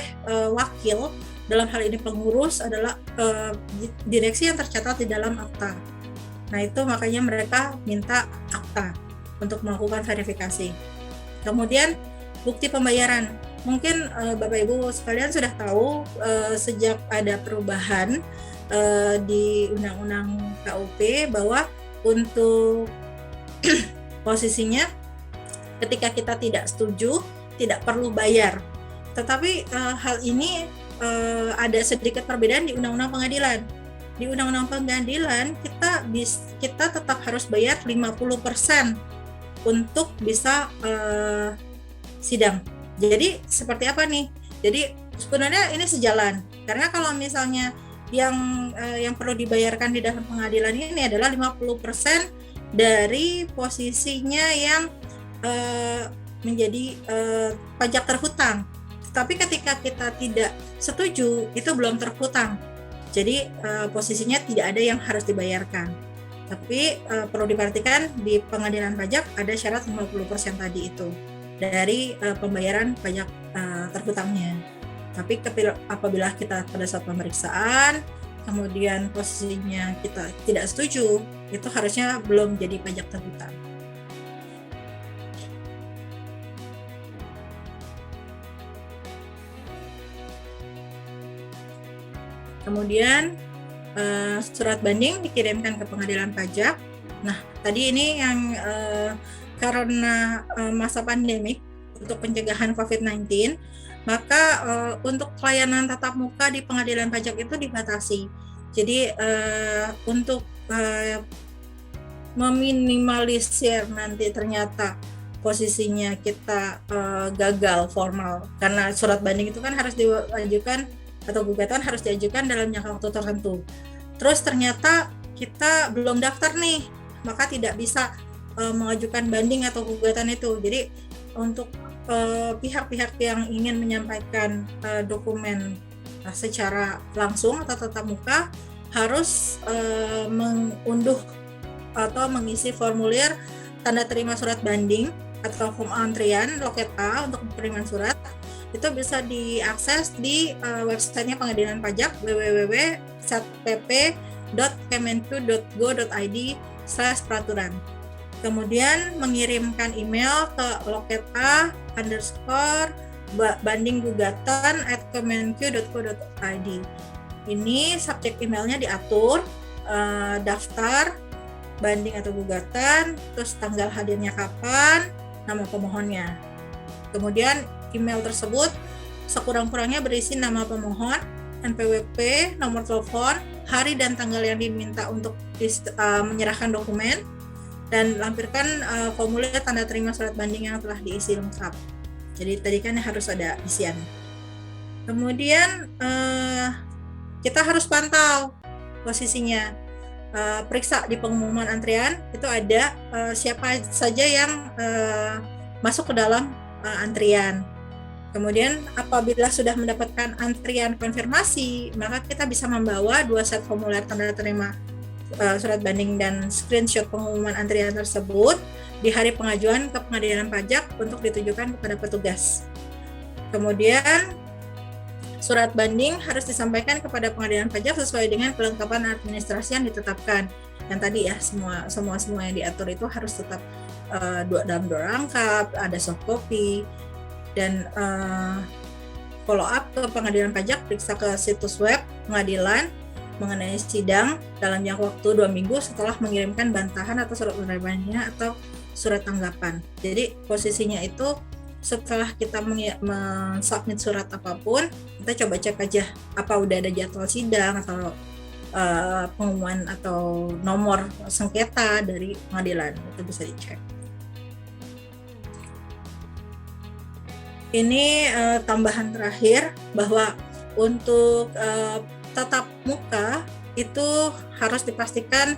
wakil, dalam hal ini pengurus adalah direksi yang tercatat di dalam akta. Nah itu makanya mereka minta akta untuk melakukan verifikasi. Kemudian bukti pembayaran, mungkin Bapak Ibu sekalian sudah tahu sejak ada perubahan di Undang-Undang KUP bahwa untuk posisinya ketika kita tidak setuju tidak perlu bayar. Tetapi hal ini ada sedikit perbedaan di Undang-Undang Pengadilan. Di Undang-Undang Pengadilan kita tetap harus bayar 50% untuk bisa sidang. Jadi seperti apa nih? Jadi sebenarnya ini sejalan. Karena kalau misalnya yang perlu dibayarkan di dalam pengadilan ini adalah 50% dari posisinya yang menjadi pajak terhutang. Tapi ketika kita tidak setuju, itu belum terhutang. Jadi posisinya tidak ada yang harus dibayarkan. Tapi perlu diperhatikan di pengadilan pajak ada syarat 50% tadi itu dari pembayaran pajak terhutangnya. Tapi apabila kita pada saat pemeriksaan kemudian posisinya kita tidak setuju, itu harusnya belum jadi pajak terhutang. Kemudian surat banding dikirimkan ke pengadilan pajak. Nah, tadi ini yang karena masa pandemik untuk pencegahan COVID-19, maka untuk pelayanan tatap muka di pengadilan pajak itu dibatasi. Jadi untuk meminimalisir nanti ternyata posisinya kita gagal formal, karena surat banding itu kan harus diajukan atau gugatan harus diajukan dalam jangka waktu tertentu. Terus ternyata kita belum daftar nih, maka tidak bisa mengajukan banding atau gugatan itu. Jadi untuk pihak-pihak yang ingin menyampaikan dokumen secara langsung atau tatap muka harus mengunduh atau mengisi formulir tanda terima surat banding atau form antrian loket A untuk penerimaan surat. Itu bisa diakses di websitenya pengadilan pajak www.satpp.kemenku.go.id/peraturan. Kemudian mengirimkan email ke loket a_banding_gugatan@kemenku.go.id. Ini subjek emailnya diatur daftar banding atau gugatan, terus tanggal hadirnya kapan, nama pemohonnya. Kemudian email tersebut sekurang-kurangnya berisi nama pemohon, NPWP, nomor telepon, hari dan tanggal yang diminta untuk menyerahkan dokumen, dan lampirkan formulir tanda terima surat banding yang telah diisi lengkap. Jadi tadi kan harus ada isian. Kemudian kita harus pantau posisinya. Periksa di pengumuman antrian itu ada siapa saja yang masuk ke dalam antrian. Kemudian apabila sudah mendapatkan antrian konfirmasi, maka kita bisa membawa 2 set formulir tanda terima surat banding dan screenshot pengumuman antrian tersebut di hari pengajuan ke pengadilan pajak untuk ditujukan kepada petugas. Kemudian surat banding harus disampaikan kepada pengadilan pajak sesuai dengan kelengkapan administrasi yang ditetapkan. Yang tadi ya, semua yang diatur itu harus tetap dalam 2 rangkap, ada soft copy, dan follow up ke pengadilan pajak, periksa ke situs web pengadilan mengenai sidang dalam jangka waktu 2 minggu setelah mengirimkan bantahan atau surat penerbangannya atau surat tanggapan. Jadi posisinya itu setelah kita mensubmit surat apapun, kita coba cek aja apa udah ada jadwal sidang atau pengumuman atau nomor sengketa dari pengadilan, itu bisa dicek. Ini tambahan terakhir bahwa untuk tatap muka itu harus dipastikan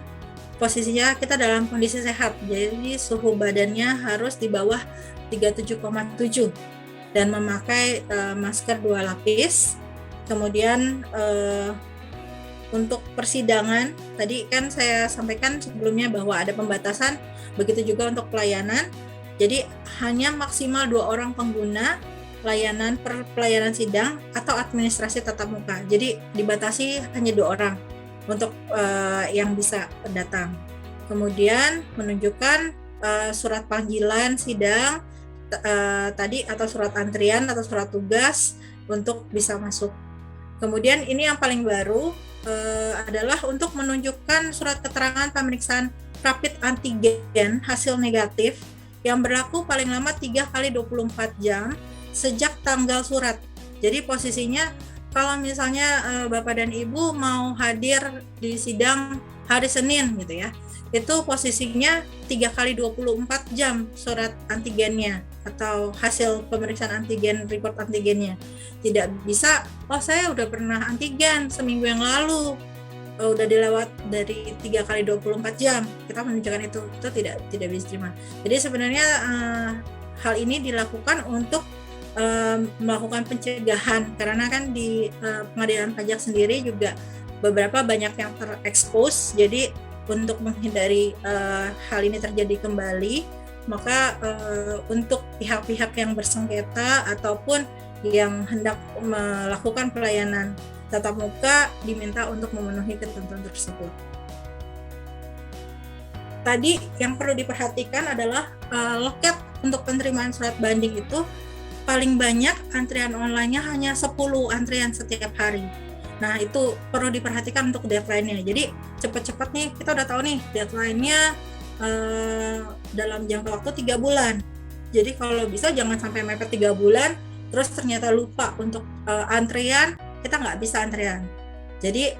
posisinya kita dalam kondisi sehat. Jadi suhu badannya harus di bawah 37,7 dan memakai masker 2 lapis. Kemudian untuk persidangan tadi kan saya sampaikan sebelumnya bahwa ada pembatasan, begitu juga untuk pelayanan. Jadi hanya maksimal 2 orang pengguna layanan per pelayanan sidang atau administrasi tatap muka. Jadi dibatasi hanya 2 orang untuk yang bisa datang. Kemudian menunjukkan surat panggilan sidang tadi atau surat antrian atau surat tugas untuk bisa masuk. Kemudian ini yang paling baru adalah untuk menunjukkan surat keterangan pemeriksaan rapid antigen hasil negatif yang berlaku paling lama 3 kali 24 jam sejak tanggal surat. Jadi posisinya kalau misalnya Bapak dan Ibu mau hadir di sidang hari Senin gitu ya, itu posisinya 3 kali 24 jam surat antigennya atau hasil pemeriksaan antigen, report antigennya. Tidak bisa, saya udah pernah antigen seminggu yang lalu, udah dilewat dari 3 kali 24 jam, kita menunjukkan itu tidak bisa diterima. Jadi sebenarnya hal ini dilakukan untuk melakukan pencegahan, karena kan di pengadilan pajak sendiri juga beberapa banyak yang terekspos. Jadi untuk menghindari hal ini terjadi kembali, maka untuk pihak-pihak yang bersengketa ataupun yang hendak melakukan pelayanan tatap muka diminta untuk memenuhi ketentuan tersebut. Tadi yang perlu diperhatikan adalah loket untuk penerimaan surat banding itu paling banyak antrian online-nya hanya 10 antrian setiap hari. Nah, itu perlu diperhatikan untuk deadline-nya. Jadi cepat-cepat nih, kita udah tahu nih deadline-nya dalam jangka waktu 3 bulan. Jadi kalau bisa jangan sampai mepet 3 bulan, terus ternyata lupa untuk antrian, kita nggak bisa antrian. Jadi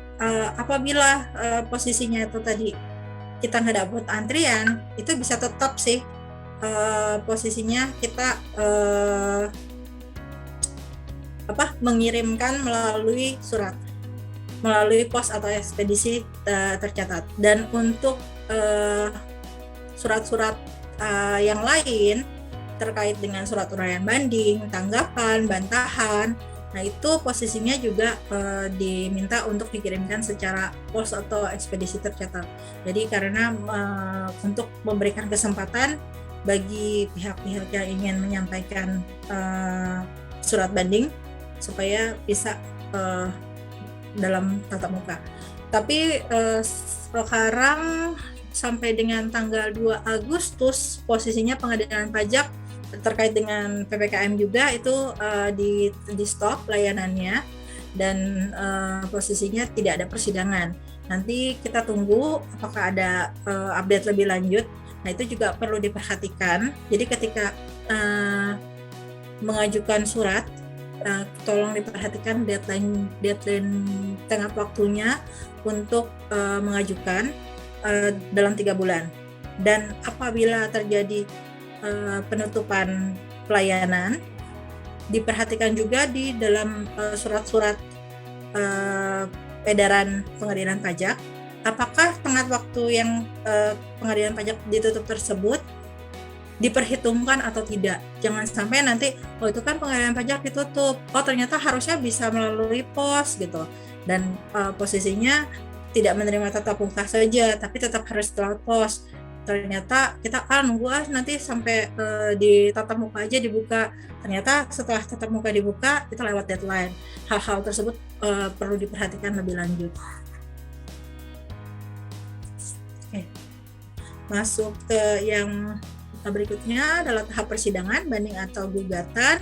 apabila posisinya itu tadi kita nggak dapat antrian, itu bisa tetap sih posisinya kita mengirimkan melalui surat, melalui pos atau ekspedisi tercatat. Dan untuk surat-surat yang lain terkait dengan surat uraian banding, tanggapan, bantahan, nah itu posisinya juga diminta untuk dikirimkan secara pos atau ekspedisi tercatat. Jadi karena untuk memberikan kesempatan bagi pihak-pihak yang ingin menyampaikan surat banding supaya bisa dalam tatap muka. Tapi sekarang sampai dengan tanggal 2 Agustus posisinya pengadilan pajak terkait dengan PPKM juga itu di stop layanannya dan posisinya tidak ada persidangan. Nanti kita tunggu apakah ada update lebih lanjut. Nah, itu juga perlu diperhatikan. Jadi ketika mengajukan surat, tolong diperhatikan deadline tenggat waktunya untuk mengajukan dalam 3 bulan. dan apabila terjadi penutupan pelayanan, diperhatikan juga di dalam surat-surat edaran pengadilan pajak, apakah tenggat waktu yang pengadilan pajak ditutup tersebut diperhitungkan atau tidak. Jangan sampai nanti, itu kan pengadilan pajak ditutup, ternyata harusnya bisa melalui pos gitu, dan posisinya tidak menerima tatap muka saja, tapi tetap harus lewat pos. Ternyata kita nunggu nanti sampai di tatap muka aja dibuka, ternyata setelah tatap muka dibuka itu lewat deadline. Hal-hal tersebut perlu diperhatikan lebih lanjut. Oke. Masuk ke yang berikutnya adalah tahap persidangan, banding atau gugatan.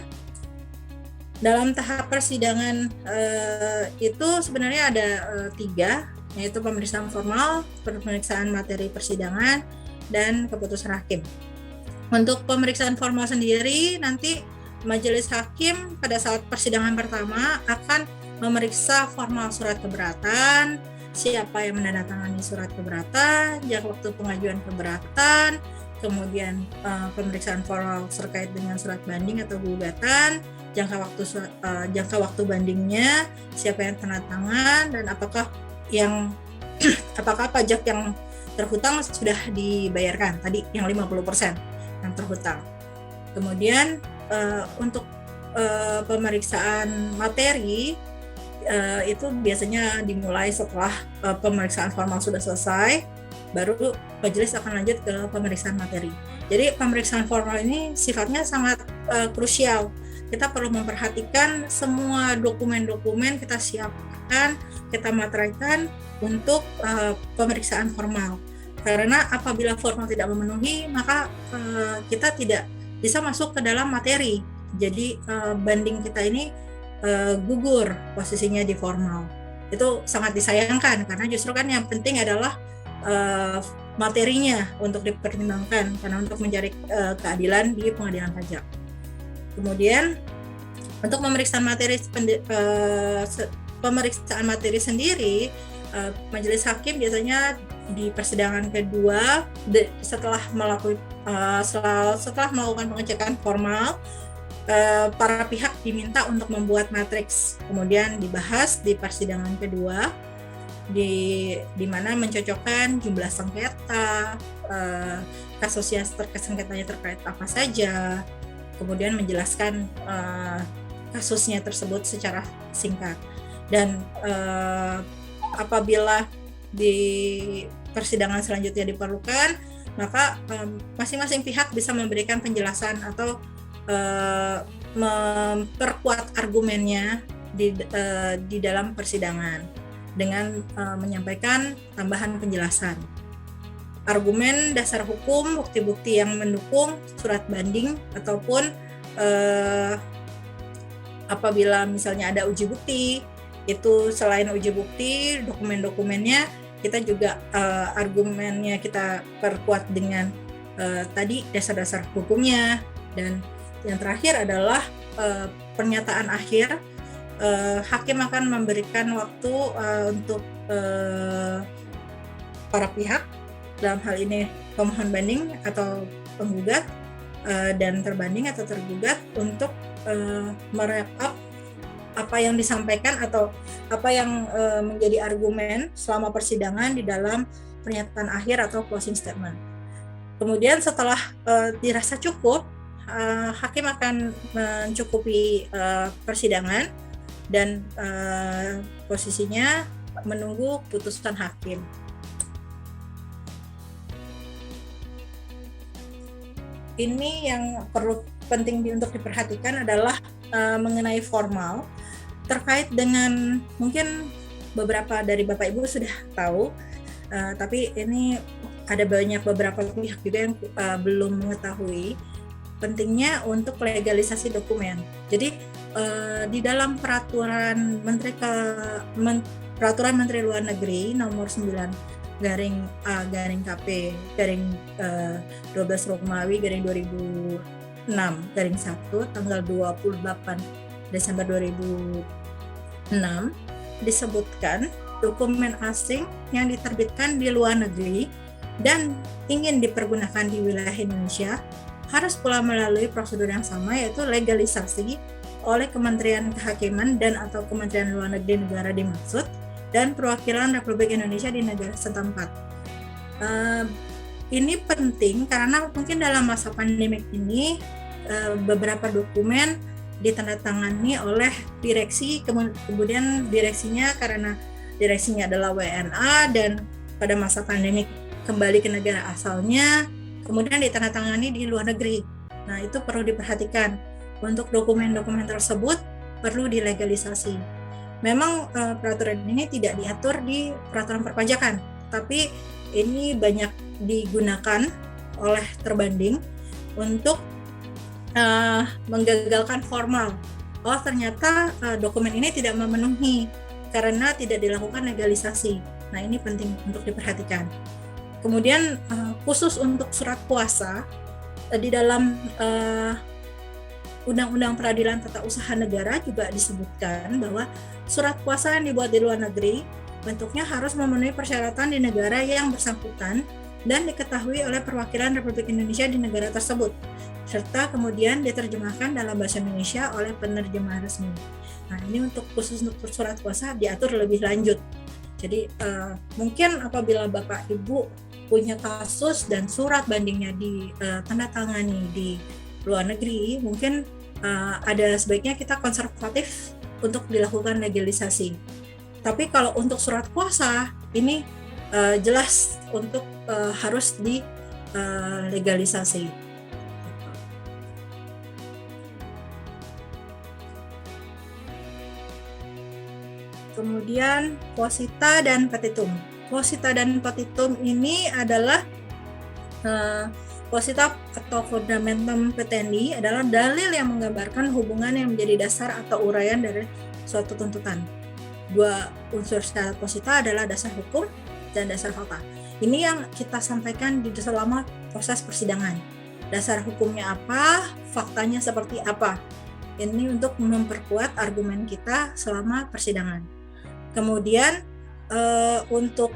Dalam tahap persidangan itu sebenarnya ada 3, yaitu pemeriksaan formal, pemeriksaan materi persidangan, dan keputusan hakim. Untuk pemeriksaan formal sendiri, nanti majelis hakim pada saat persidangan pertama akan memeriksa formal surat keberatan, siapa yang menandatangani surat keberatan, jangka waktu pengajuan keberatan, kemudian pemeriksaan formal terkait dengan surat banding atau gugatan, jangka waktu bandingnya, siapa yang tanda tangan, dan apakah pajak yang terhutang sudah dibayarkan tadi, yang 50% yang terhutang. Kemudian untuk pemeriksaan materi itu biasanya dimulai setelah pemeriksaan formal sudah selesai, baru majelis akan lanjut ke pemeriksaan materi. Jadi pemeriksaan formal ini sifatnya sangat krusial. Kita perlu memperhatikan semua dokumen-dokumen kita siapkan, kita materaikan untuk pemeriksaan formal. Karena apabila formal tidak memenuhi, maka kita tidak bisa masuk ke dalam materi. Jadi banding kita ini gugur posisinya di formal. Itu sangat disayangkan, karena justru kan yang penting adalah materinya untuk dipertimbangkan, karena untuk mencari keadilan di pengadilan pajak. Kemudian untuk pemeriksaan materi sendiri, majelis hakim biasanya di persidangan kedua setelah melakukan pengecekan formal, para pihak diminta untuk membuat matriks, kemudian dibahas di persidangan kedua, di mana mencocokkan jumlah sengketa, kasus yang sengketanya terkait apa saja, kemudian menjelaskan kasusnya tersebut secara singkat. Dan apabila di persidangan selanjutnya diperlukan, maka masing-masing pihak bisa memberikan penjelasan atau memperkuat argumennya di dalam persidangan dengan menyampaikan tambahan penjelasan. Argumen dasar hukum, bukti-bukti yang mendukung surat banding, ataupun apabila misalnya ada uji bukti, itu selain uji bukti, dokumen-dokumennya kita juga argumennya kita perkuat dengan tadi dasar-dasar hukumnya. Dan yang terakhir adalah pernyataan akhir. Hakim akan memberikan waktu untuk para pihak, dalam hal ini pemohon banding atau penggugat dan terbanding atau tergugat, untuk merap up apa yang disampaikan atau apa yang menjadi argumen selama persidangan di dalam pernyataan akhir atau closing statement. Kemudian setelah dirasa cukup, hakim akan mencukupi persidangan dan posisinya menunggu putusan hakim. Ini yang perlu penting untuk diperhatikan adalah mengenai formal, terkait dengan, mungkin beberapa dari Bapak Ibu sudah tahu, tapi ini ada beberapa pihak juga yang belum mengetahui pentingnya untuk legalisasi dokumen. Jadi di dalam peraturan Menteri Luar Negeri nomor 9 garing A garing KP garing 12 Romawi garing 2006 garing 1 tanggal 28 Desember 2006 disebutkan dokumen asing yang diterbitkan di luar negeri dan ingin dipergunakan di wilayah Indonesia, harus pula melalui prosedur yang sama, yaitu legalisasi oleh Kementerian Kehakiman dan atau Kementerian Luar Negeri negara dimaksud dan perwakilan Republik Indonesia di negara setempat. Ini penting karena mungkin dalam masa pandemik ini beberapa dokumen ditandatangani oleh direksi, kemudian direksinya karena direksinya adalah WNA dan pada masa pandemik kembali ke negara asalnya, kemudian ditandatangani di luar negeri. Nah, itu perlu diperhatikan. Untuk dokumen-dokumen tersebut perlu dilegalisasi. Memang peraturan ini tidak diatur di peraturan perpajakan, tapi ini banyak digunakan oleh terbanding untuk menggagalkan formal. Oh, ternyata dokumen ini tidak memenuhi karena tidak dilakukan legalisasi. Nah, ini penting untuk diperhatikan. Kemudian khusus untuk surat kuasa di dalam Undang-Undang Peradilan Tata Usaha Negara juga disebutkan bahwa surat kuasa yang dibuat di luar negeri bentuknya harus memenuhi persyaratan di negara yang bersangkutan dan diketahui oleh perwakilan Republik Indonesia di negara tersebut, serta kemudian diterjemahkan dalam bahasa Indonesia oleh penerjemah resmi. Nah, ini untuk khusus untuk surat kuasa diatur lebih lanjut. Jadi mungkin apabila Bapak Ibu punya kasus dan surat bandingnya ditandatangani di luar negeri, mungkin ada sebaiknya kita konservatif untuk dilakukan legalisasi. Tapi kalau untuk surat kuasa ini jelas untuk harus dilegalisasi. Kemudian posita dan petitum. Posita dan petitum ini adalah posita atau fundamentum petendi adalah dalil yang menggambarkan hubungan yang menjadi dasar atau uraian dari suatu tuntutan. Dua unsur syarat posita adalah dasar hukum dan dasar fakta. Ini yang kita sampaikan di selama proses persidangan. Dasar hukumnya apa, faktanya seperti apa. Ini untuk memperkuat argumen kita selama persidangan. Kemudian untuk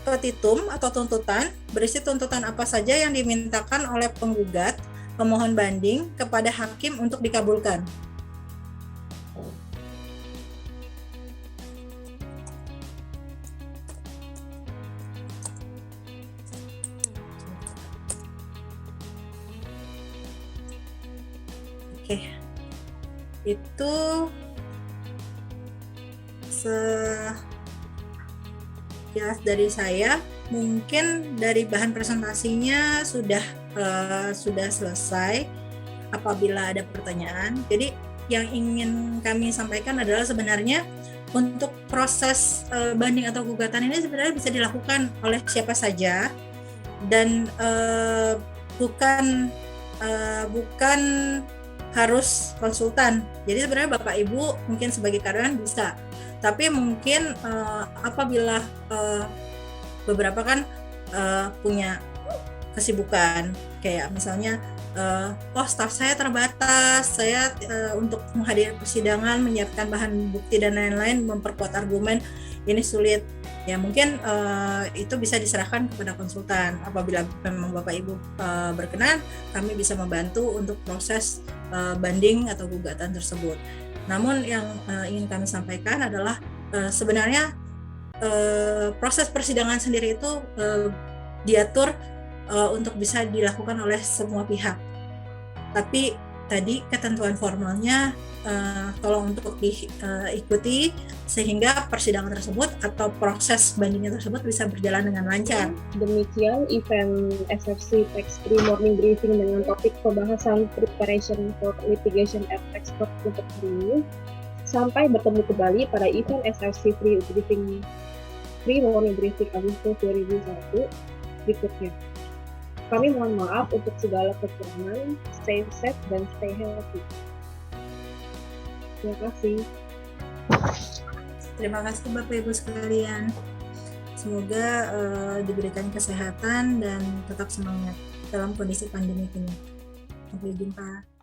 petitum atau tuntutan berisi tuntutan apa saja yang dimintakan oleh penggugat, pemohon banding kepada hakim untuk dikabulkan. Oke. Itu sekilas dari saya. Mungkin dari bahan presentasinya sudah selesai. Apabila ada pertanyaan, jadi yang ingin kami sampaikan adalah sebenarnya untuk proses banding atau gugatan ini sebenarnya bisa dilakukan oleh siapa saja dan bukan harus konsultan. Jadi sebenarnya Bapak Ibu mungkin sebagai karyawan bisa, tapi mungkin apabila beberapa kan punya kesibukan, kayak misalnya staf saya terbatas, saya untuk menghadiri persidangan, menyiapkan bahan bukti dan lain-lain, memperkuat argumen ini sulit. Ya mungkin itu bisa diserahkan kepada konsultan. Apabila memang Bapak Ibu berkenan, kami bisa membantu untuk proses banding atau gugatan tersebut. Namun yang ingin kami sampaikan adalah sebenarnya proses persidangan sendiri itu diatur untuk bisa dilakukan oleh semua pihak. Tapi tadi ketentuan formalnya tolong untuk diikuti sehingga persidangan tersebut atau proses bandingnya tersebut bisa berjalan dengan lancar. Demikian event SFC Tax Free Morning Briefing dengan topik pembahasan Preparation for Litigation at Export untuk hari ini. Sampai bertemu kembali pada event SFC Free Morning Briefing Agustus 2001 berikutnya. Kami mohon maaf untuk segala kekurangan. Stay safe dan stay healthy. Terima kasih. Terima kasih Bapak Ibu sekalian. Semoga diberikan kesehatan dan tetap semangat dalam kondisi pandemi ini. Sampai jumpa.